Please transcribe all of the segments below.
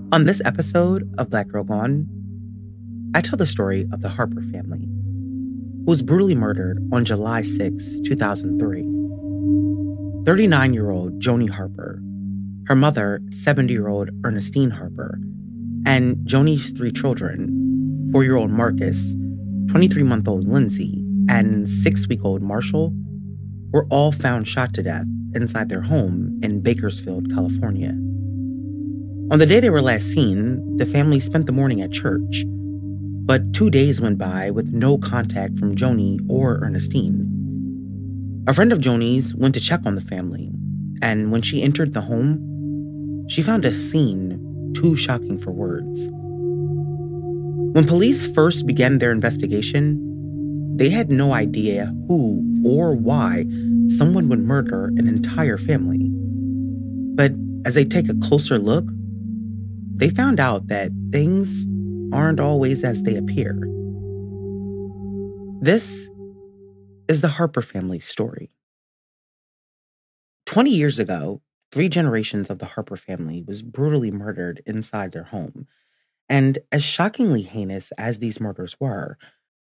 On this episode of Black Girl Gone, I tell the story of the Harper family, who was brutally murdered on July 6, 2003. 39-year-old Joanie Harper, her mother, 70-year-old Ernestine Harper, and Joanie's three children, 4-year-old Marques, 23-month-old Lyndsey, and 6-week-old Marshall, were all found shot to death inside their home in Bakersfield, California. On the day they were last seen, the family spent the morning at church, but 2 days went by with no contact from Joanie or Ernestine. A friend of Joanie's went to check on the family, and when she entered the home, she found a scene too shocking for words. When police first began their investigation, they had no idea who or why someone would murder an entire family. But as they take a closer look, they found out that things aren't always as they appear. This is the Harper family's story. 20 years ago, 3 generations of the Harper family was brutally murdered inside their home. And as shockingly heinous as these murders were,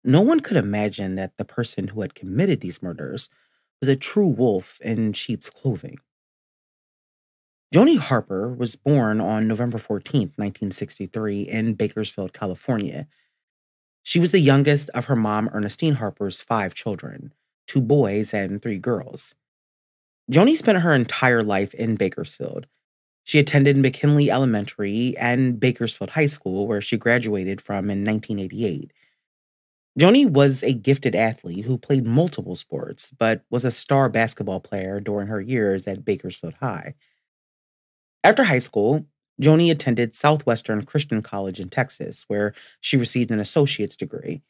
no one could imagine that the person who had committed these murders was a true wolf in sheep's clothing. Joanie Harper was born on November 14th, 1963, in Bakersfield, California. She was the youngest of her mom, Ernestine Harper's 5 children, 2 boys and 3 girls. Joanie spent her entire life in Bakersfield. She attended McKinley Elementary and Bakersfield High School, where she graduated from in 1988. Joanie was a gifted athlete who played multiple sports, but was a star basketball player during her years at Bakersfield High. After high school, Joanie attended Southwestern Christian College in Texas, where she received an associate's degree.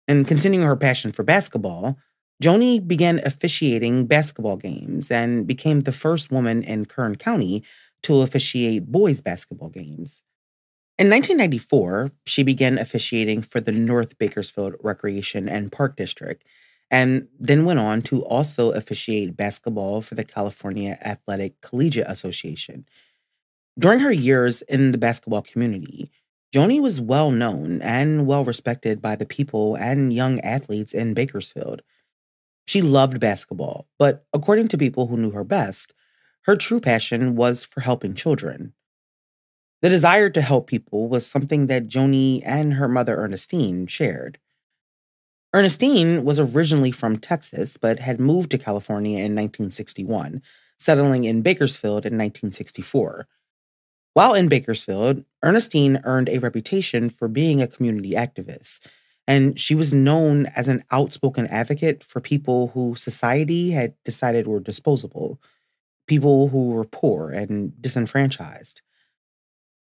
And continuing her passion for basketball, Joanie began officiating basketball games and became the first woman in Kern County to officiate boys' basketball games. In 1994, she began officiating for the North Bakersfield Recreation and Park District, and then went on to also officiate basketball for the California Athletic Collegiate Association. During her years in the basketball community, Joanie was well known and well respected by the people and young athletes in Bakersfield. She loved basketball, but according to people who knew her best, her true passion was for helping children. The desire to help people was something that Joanie and her mother Ernestine shared. Ernestine was originally from Texas, but had moved to California in 1961, settling in Bakersfield in 1964. While in Bakersfield, Ernestine earned a reputation for being a community activist, and she was known as an outspoken advocate for people who society had decided were disposable, people who were poor and disenfranchised.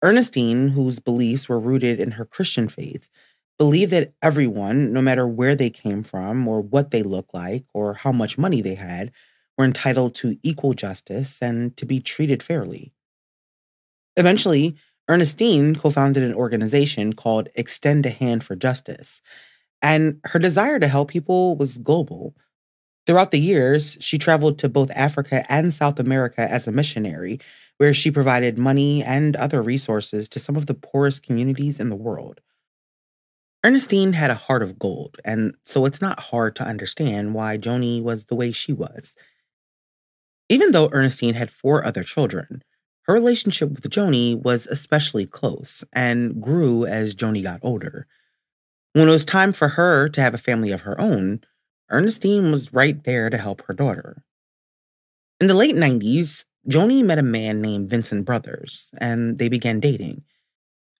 Ernestine, whose beliefs were rooted in her Christian faith, believed that everyone, no matter where they came from or what they looked like or how much money they had, were entitled to equal justice and to be treated fairly. Eventually, Ernestine co-founded an organization called Extend a Hand for Justice, and her desire to help people was global. Throughout the years, she traveled to both Africa and South America as a missionary, where she provided money and other resources to some of the poorest communities in the world. Ernestine had a heart of gold, and so it's not hard to understand why Joanie was the way she was. Even though Ernestine had 4 other children, her relationship with Joanie was especially close and grew as Joanie got older. When it was time for her to have a family of her own, Ernestine was right there to help her daughter. In the late 90s, Joanie met a man named Vincent Brothers, and they began dating.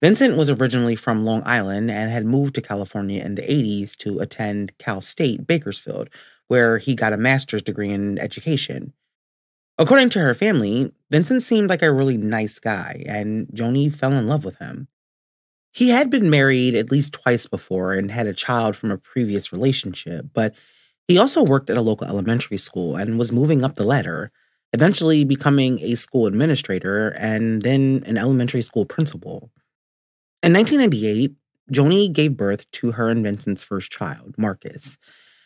Vincent was originally from Long Island and had moved to California in the 80s to attend Cal State Bakersfield, where he got a master's degree in education. According to her family, Vincent seemed like a really nice guy, and Joanie fell in love with him. He had been married at least twice before and had a child from a previous relationship, but he also worked at a local elementary school and was moving up the ladder, eventually becoming a school administrator and then an elementary school principal. In 1998, Joanie gave birth to her and Vincent's first child, Marques,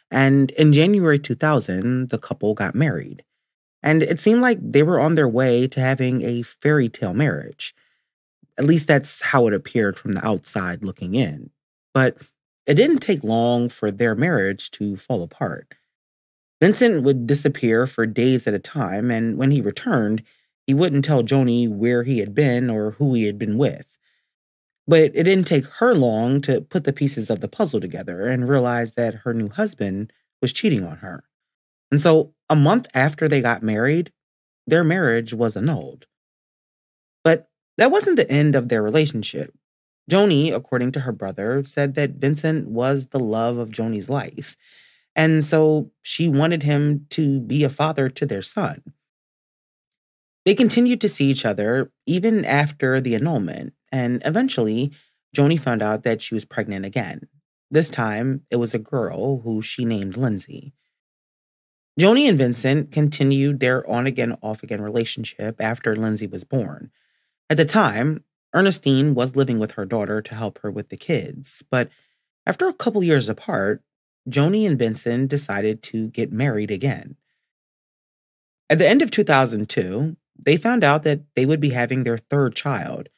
and in January 2000, the couple got married. And it seemed like they were on their way to having a fairy tale marriage. At least that's how it appeared from the outside looking in. But it didn't take long for their marriage to fall apart. Vincent would disappear for days at a time, and when he returned, he wouldn't tell Joanie where he had been or who he had been with. But it didn't take her long to put the pieces of the puzzle together and realize that her new husband was cheating on her. And so, a month after they got married, their marriage was annulled. But that wasn't the end of their relationship. Joanie, according to her brother, said that Vincent was the love of Joanie's life. And so she wanted him to be a father to their son. They continued to see each other even after the annulment, and eventually, Joanie found out that she was pregnant again. This time, it was a girl who she named Lyndsey. Joanie and Vincent continued their on again, off again relationship after Lyndsey was born. At the time, Ernestine was living with her daughter to help her with the kids, but after a couple years apart, Joanie and Vincent decided to get married again. At the end of 2002, they found out that they would be having their third child.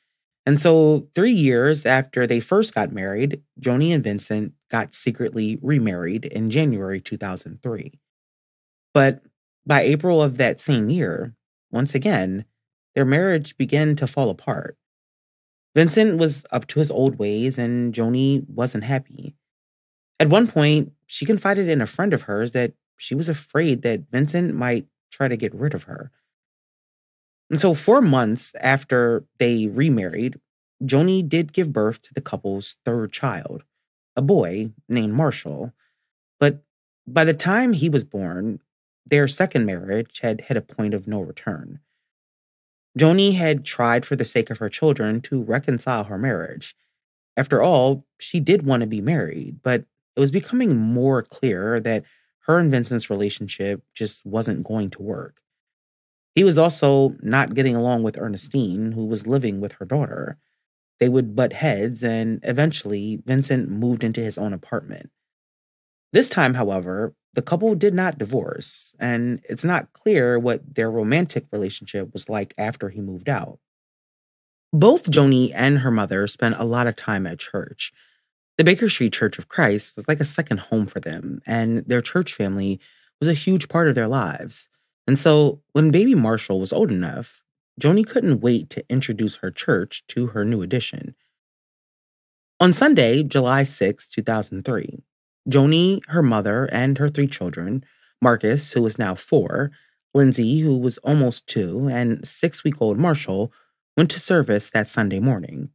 And so, 3 years after they first got married, Joanie and Vincent got secretly remarried in January 2003. But by April of that same year, once again, their marriage began to fall apart. Vincent was up to his old ways, and Joanie wasn't happy. At one point, she confided in a friend of hers that she was afraid that Vincent might try to get rid of her. And so 4 months after they remarried, Joanie did give birth to the couple's third child, a boy named Marshall. But by the time he was born, their second marriage had hit a point of no return. Joanie had tried for the sake of her children to reconcile her marriage. After all, she did want to be married, but it was becoming more clear that her and Vincent's relationship just wasn't going to work. He was also not getting along with Ernestine, who was living with her daughter. They would butt heads, and eventually, Vincent moved into his own apartment. This time, however, the couple did not divorce, and it's not clear what their romantic relationship was like after he moved out. Both Joanie and her mother spent a lot of time at church. The Bakersfield Church of Christ was like a second home for them, and their church family was a huge part of their lives. And so when baby Marshall was old enough, Joanie couldn't wait to introduce her church to her new addition. On Sunday, July 6, 2003, Joanie, her mother, and her three children, Marques, who was now 4, Lyndsey, who was almost 2, and 6-week-old Marshall, went to service that Sunday morning.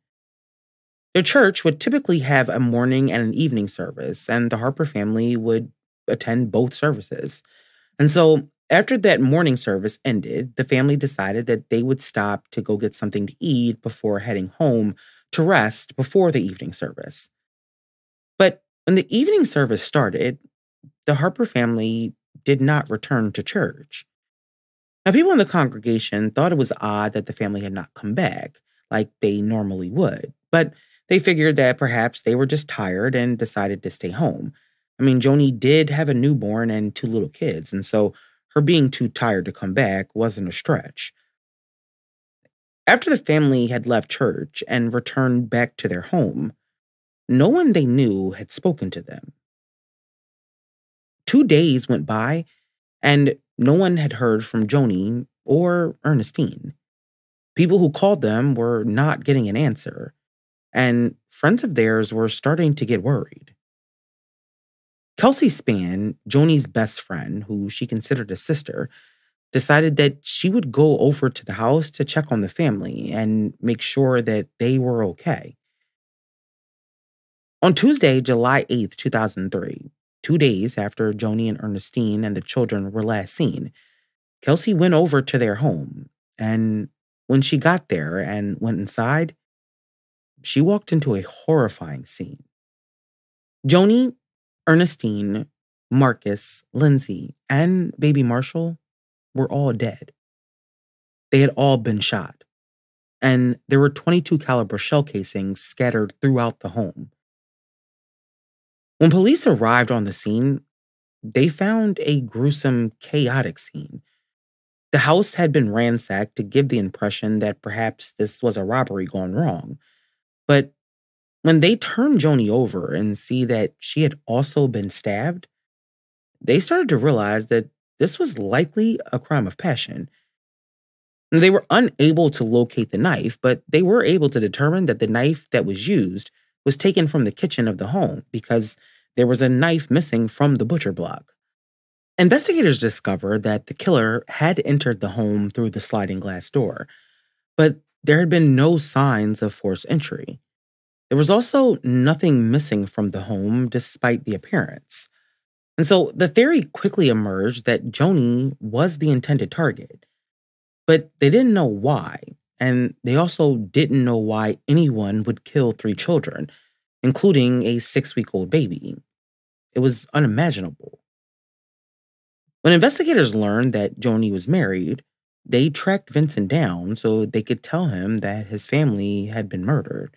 Their church would typically have a morning and an evening service, and the Harper family would attend both services. And so, after that morning service ended, the family decided that they would stop to go get something to eat before heading home to rest before the evening service. But when the evening service started, the Harper family did not return to church. Now, people in the congregation thought it was odd that the family had not come back, like they normally would, but they figured that perhaps they were just tired and decided to stay home. I mean, Joanie did have a newborn and 2 little kids, and so her being too tired to come back wasn't a stretch. After the family had left church and returned back to their home, no one they knew had spoken to them. 2 days went by, and no one had heard from Joanie or Ernestine. People who called them were not getting an answer, and friends of theirs were starting to get worried. Kelsey Spann, Joanie's best friend, who she considered a sister, decided that she would go over to the house to check on the family and make sure that they were okay. On Tuesday, July 8th, 2003, 2 days after Joanie and Ernestine and the children were last seen, Kelsey went over to their home, and when she got there and went inside, she walked into a horrifying scene. Joanie, Ernestine, Marques, Lyndsey, and baby Marshall were all dead. They had all been shot, and there were 22 caliber shell casings scattered throughout the home. When police arrived on the scene, they found a gruesome, chaotic scene. The house had been ransacked to give the impression that perhaps this was a robbery gone wrong. But when they turned Joanie over and see that she had also been stabbed, they started to realize that this was likely a crime of passion. And they were unable to locate the knife, but they were able to determine that the knife that was used was taken from the kitchen of the home because there was a knife missing from the butcher block. Investigators discovered that the killer had entered the home through the sliding glass door, but there had been no signs of forced entry. There was also nothing missing from the home despite the appearance. And so the theory quickly emerged that Joanie was the intended target, but they didn't know why. And they also didn't know why anyone would kill three children, including a 6-week-old baby. It was unimaginable. When investigators learned that Joanie was married, they tracked Vincent down so they could tell him that his family had been murdered.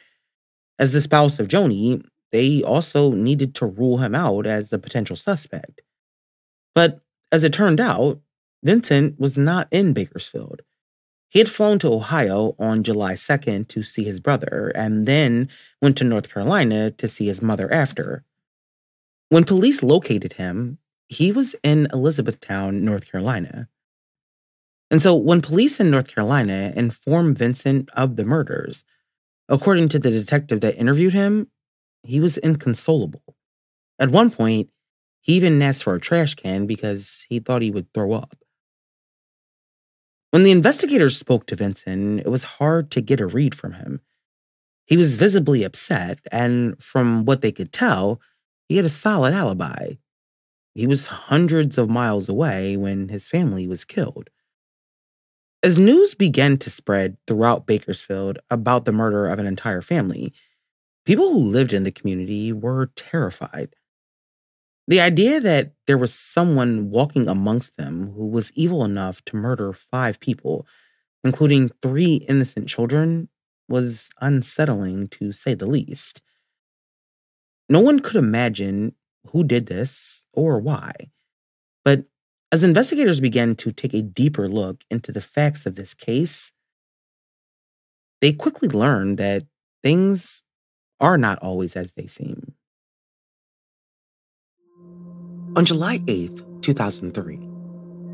As the spouse of Joanie, they also needed to rule him out as a potential suspect. But as it turned out, Vincent was not in Bakersfield. He had flown to Ohio on July 2nd to see his brother and then went to North Carolina to see his mother after. When police located him, he was in Elizabethtown, North Carolina. And so when police in North Carolina informed Vincent of the murders, according to the detective that interviewed him, he was inconsolable. At one point, he even asked for a trash can because he thought he would throw up. When the investigators spoke to Vincent, it was hard to get a read from him. He was visibly upset, and from what they could tell, he had a solid alibi. He was hundreds of miles away when his family was killed. As news began to spread throughout Bakersfield about the murder of an entire family, people who lived in the community were terrified. The idea that there was someone walking amongst them who was evil enough to murder 5 people, including 3 innocent children, was unsettling to say the least. No one could imagine who did this or why. But as investigators began to take a deeper look into the facts of this case, they quickly learned that things are not always as they seem. On July 8th, 2003,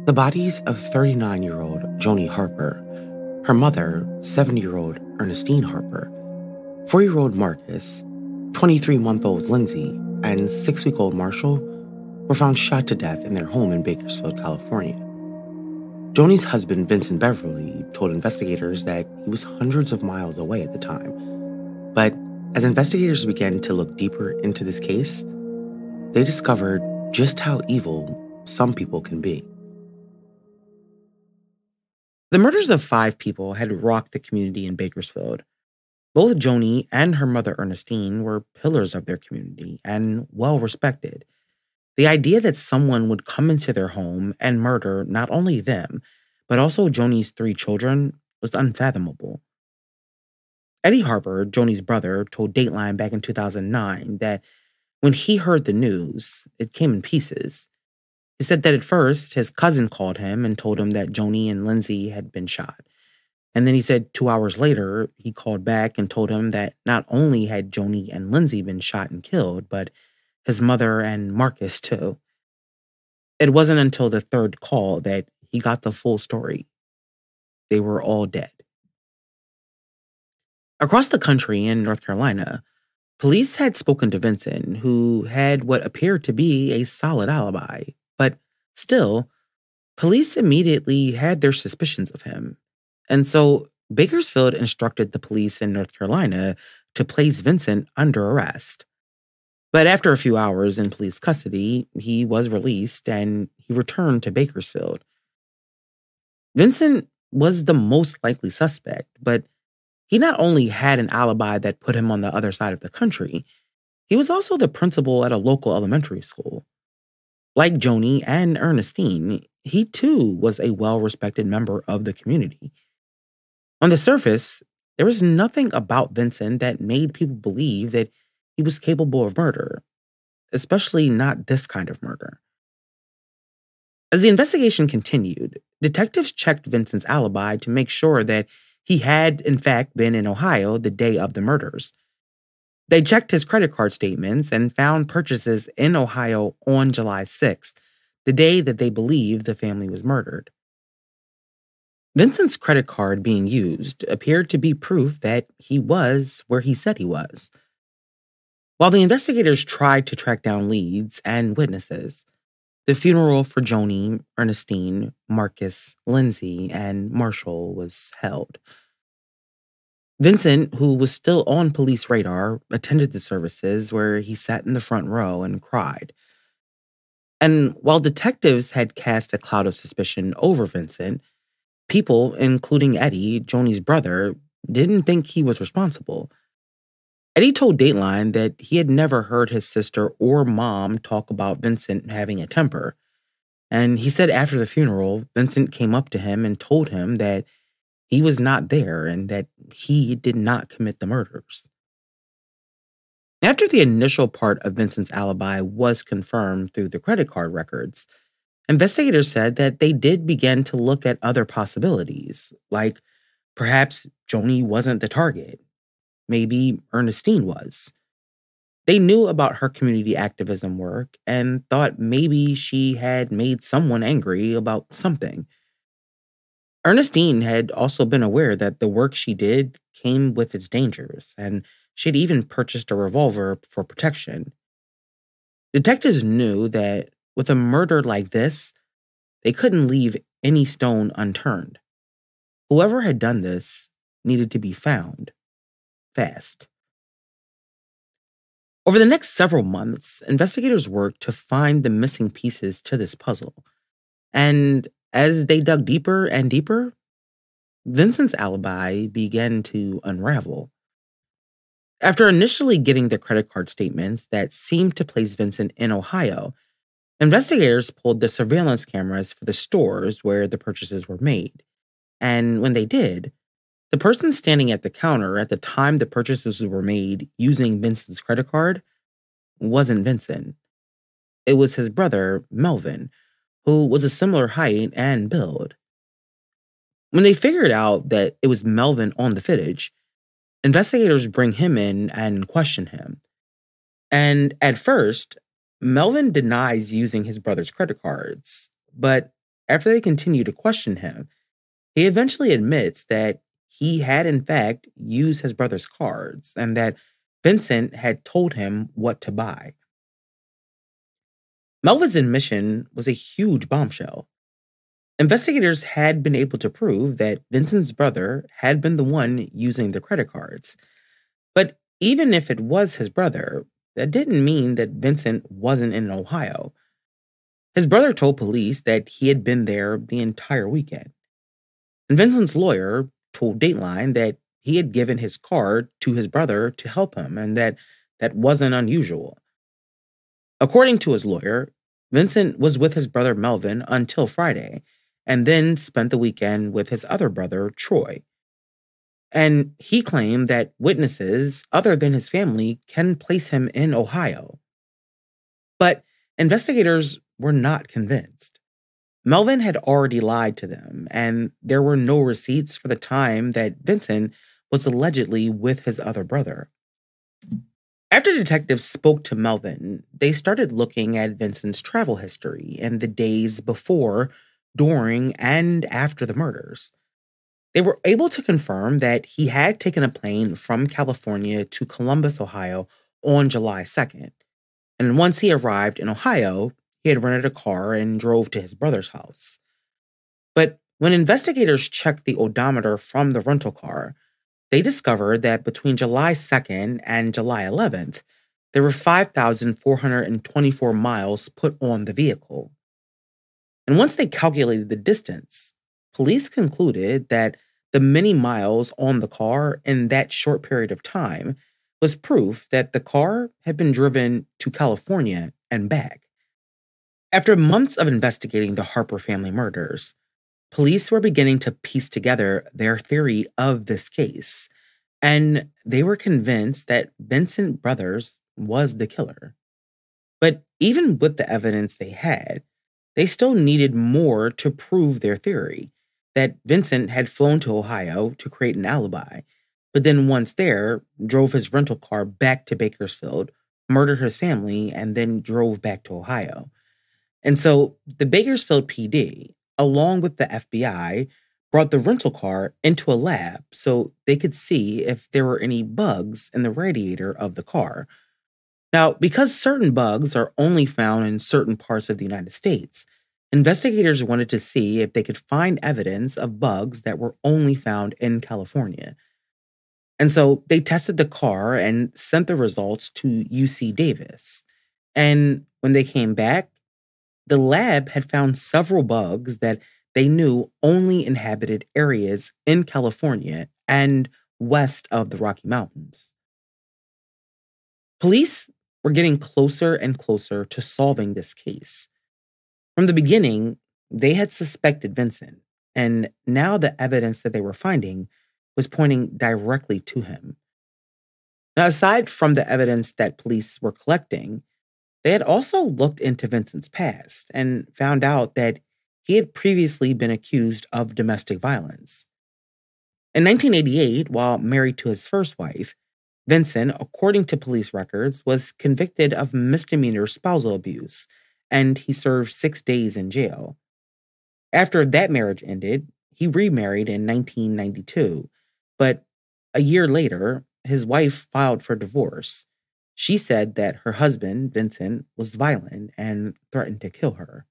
the bodies of 39-year-old Joanie Harper, her mother, 70-year-old Ernestine Harper, 4-year-old Marques, 23-month-old Lyndsey, and 6-week-old Marshall were found shot to death in their home in Bakersfield, California. Joanie's husband, Vincent Beverly, told investigators that he was hundreds of miles away at the time. But as investigators began to look deeper into this case, they discovered just how evil some people can be. The murders of 5 people had rocked the community in Bakersfield. Both Joanie and her mother Ernestine were pillars of their community and well respected. The idea that someone would come into their home and murder not only them, but also Joanie's 3 children was unfathomable. Eddie Harper, Joanie's brother, told Dateline back in 2009 that when he heard the news, it came in pieces. He said that at first, his cousin called him and told him that Joanie and Lyndsey had been shot. And then he said 2 hours later, he called back and told him that not only had Joanie and Lyndsey been shot and killed, but his mother and Marques too. It wasn't until the third call that he got the full story. They were all dead. Across the country in North Carolina, police had spoken to Vincent, who had what appeared to be a solid alibi. But still, police immediately had their suspicions of him. And so Bakersfield instructed the police in North Carolina to place Vincent under arrest. But after a few hours in police custody, he was released and he returned to Bakersfield. Vincent was the most likely suspect, but he not only had an alibi that put him on the other side of the country, he was also the principal at a local elementary school. Like Joanie and Ernestine, he too was a well-respected member of the community. On the surface, there was nothing about Vincent that made people believe that he was capable of murder, especially not this kind of murder. As the investigation continued, detectives checked Vincent's alibi to make sure that he had, in fact, been in Ohio the day of the murders. They checked his credit card statements and found purchases in Ohio on July 6th, the day that they believed the family was murdered. Vincent's credit card being used appeared to be proof that he was where he said he was. While the investigators tried to track down leads and witnesses, the funeral for Joanie, Ernestine, Marques, Lyndsey, and Marshall was held. Vincent, who was still on police radar, attended the services where he sat in the front row and cried. And while detectives had cast a cloud of suspicion over Vincent, people, including Eddie, Joanie's brother, didn't think he was responsible. Eddie told Dateline that he had never heard his sister or mom talk about Vincent having a temper. And he said after the funeral, Vincent came up to him and told him that he was not there and that he did not commit the murders. After the initial part of Vincent's alibi was confirmed through the credit card records, investigators said that they did begin to look at other possibilities, like perhaps Joanie wasn't the target. Maybe Ernestine was. They knew about her community activism work and thought maybe she had made someone angry about something. Ernestine had also been aware that the work she did came with its dangers, and she'd even purchased a revolver for protection. Detectives knew that with a murder like this, they couldn't leave any stone unturned. Whoever had done this needed to be found fast. Over the next several months, investigators worked to find the missing pieces to this puzzle. And as they dug deeper and deeper, Vincent's alibi began to unravel. After initially getting the credit card statements that seemed to place Vincent in Ohio, investigators pulled the surveillance cameras for the stores where the purchases were made. And when they did, the person standing at the counter at the time the purchases were made using Vincent's credit card wasn't Vincent. It was his brother, Melvin, who was a similar height and build. When they figured out that it was Melvin on the footage, investigators bring him in and question him. And at first, Melvin denies using his brother's credit cards, but after they continue to question him, he eventually admits that he had in fact used his brother's cards and that Vincent had told him what to buy. Melvin's admission was a huge bombshell. Investigators had been able to prove that Vincent's brother had been the one using the credit cards. But even if it was his brother, that didn't mean that Vincent wasn't in Ohio. His brother told police that he had been there the entire weekend. And Vincent's lawyer told Dateline that he had given his card to his brother to help him and that wasn't unusual. According to his lawyer, Vincent was with his brother Melvin until Friday and then spent the weekend with his other brother, Troy. And he claimed that witnesses other than his family can place him in Ohio. But investigators were not convinced. Melvin had already lied to them, and there were no receipts for the time that Vincent was allegedly with his other brother. After detectives spoke to Melvin, they started looking at Vincent's travel history in the days before, during, and after the murders. They were able to confirm that he had taken a plane from California to Columbus, Ohio on July 2nd. And once he arrived in Ohio, he had rented a car and drove to his brother's house. But when investigators checked the odometer from the rental car, they discovered that between July 2nd and July 11th, there were 5,424 miles put on the vehicle. And once they calculated the distance, police concluded that the many miles on the car in that short period of time was proof that the car had been driven to California and back. After months of investigating the Harper family murders, police were beginning to piece together their theory of this case, and they were convinced that Vincent Brothers was the killer. But even with the evidence they had, they still needed more to prove their theory that Vincent had flown to Ohio to create an alibi, but then once there, drove his rental car back to Bakersfield, murdered his family, and then drove back to Ohio. And so the Bakersfield PD, along with the FBI, brought the rental car into a lab so they could see if there were any bugs in the radiator of the car. Now, because certain bugs are only found in certain parts of the United States, investigators wanted to see if they could find evidence of bugs that were only found in California. And so they tested the car and sent the results to UC Davis. And when they came back, the lab had found several bugs that they knew only inhabited areas in California and west of the Rocky Mountains. Police were getting closer and closer to solving this case. From the beginning, they had suspected Vincent, and now the evidence that they were finding was pointing directly to him. Now, aside from the evidence that police were collecting, they had also looked into Vincent's past and found out that he had previously been accused of domestic violence. In 1988, while married to his first wife, Vincent, according to police records, was convicted of misdemeanor spousal abuse, and he served 6 days in jail. After that marriage ended, he remarried in 1992, but a year later, his wife filed for divorce. She said that her husband, Vincent, was violent and threatened to kill her.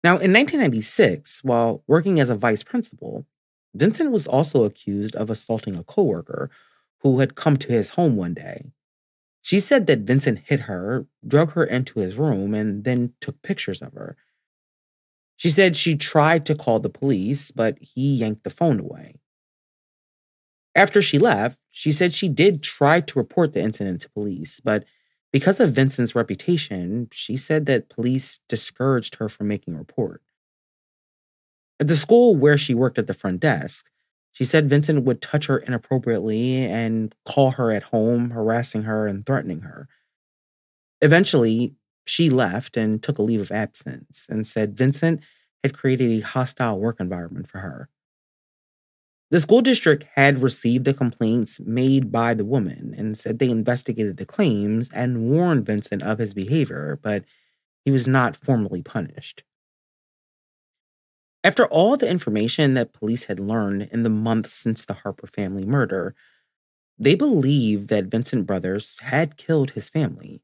Now, in 1996, while working as a vice principal, Vincent was also accused of assaulting a coworker who had come to his home one day. She said that Vincent hit her, drug her into his room, and then took pictures of her. She said she tried to call the police, but he yanked the phone away. After she left, she said she did try to report the incident to police, but because of Vincent's reputation, she said that police discouraged her from making a report. At the school where she worked at the front desk, she said Vincent would touch her inappropriately and call her at home, harassing her and threatening her. Eventually, she left and took a leave of absence and said Vincent had created a hostile work environment for her. The school district had received the complaints made by the woman and said they investigated the claims and warned Vincent of his behavior, but he was not formally punished. After all the information that police had learned in the months since the Harper family murder, they believed that Vincent Brothers had killed his family,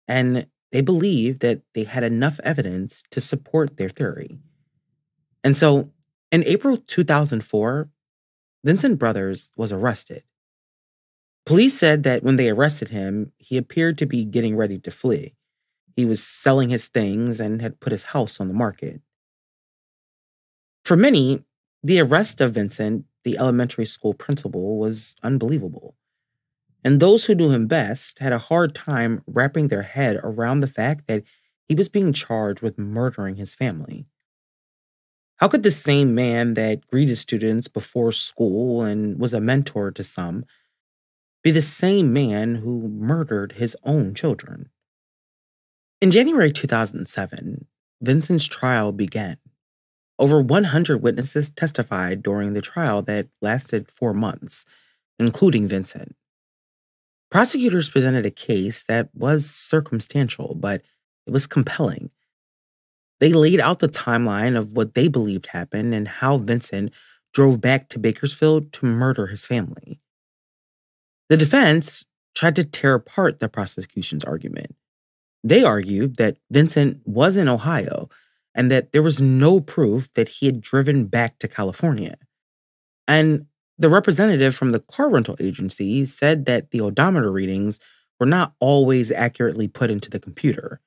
and they believed that they had enough evidence to support their theory. And so, in April 2004, Vincent Brothers was arrested. Police said that when they arrested him, he appeared to be getting ready to flee. He was selling his things and had put his house on the market. For many, the arrest of Vincent, the elementary school principal, was unbelievable. And those who knew him best had a hard time wrapping their head around the fact that he was being charged with murdering his family. How could the same man that greeted students before school and was a mentor to some be the same man who murdered his own children? In January 2007, Vincent's trial began. Over 100 witnesses testified during the trial that lasted 4 months, including Vincent. Prosecutors presented a case that was circumstantial, but it was compelling. They laid out the timeline of what they believed happened and how Vincent drove back to Bakersfield to murder his family. The defense tried to tear apart the prosecution's argument. They argued that Vincent was in Ohio and that there was no proof that he had driven back to California. And the representative from the car rental agency said that the odometer readings were not always accurately put into the computer.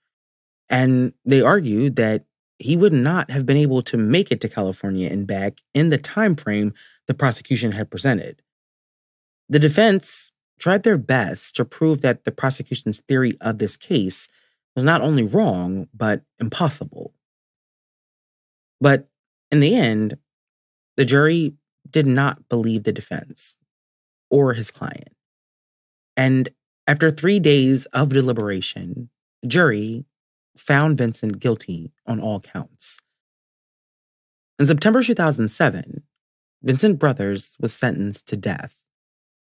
And they argued that he would not have been able to make it to California and back in the time frame the prosecution had presented. The defense tried their best to prove that the prosecution's theory of this case was not only wrong, but impossible. But in the end, the jury did not believe the defense or his client. And after 3 days of deliberation, the jury found Vincent guilty on all counts. In September 2007, Vincent Brothers was sentenced to death,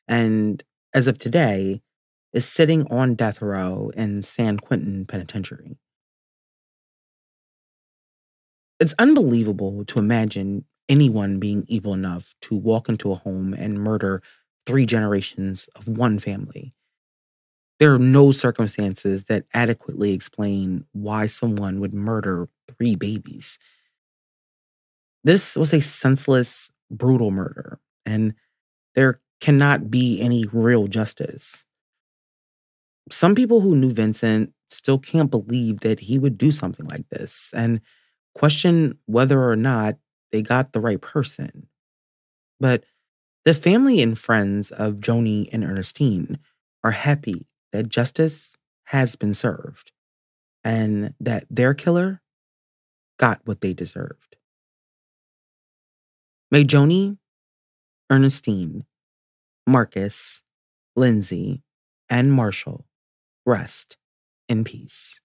and as of today, is sitting on death row in San Quentin Penitentiary. It's unbelievable to imagine anyone being evil enough to walk into a home and murder 3 generations of one family. There are no circumstances that adequately explain why someone would murder 3 babies. This was a senseless, brutal murder, and there cannot be any real justice. Some people who knew Vincent still can't believe that he would do something like this and question whether or not they got the right person. But the family and friends of Joanie and Ernestine are happy that justice has been served and that their killer got what they deserved. May Joanie, Ernestine, Marques, Lyndsey, and Marshall rest in peace.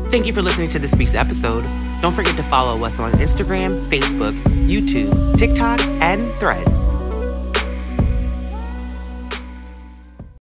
Thank you for listening to this week's episode. Don't forget to follow us on Instagram, Facebook, YouTube, TikTok, and Threads.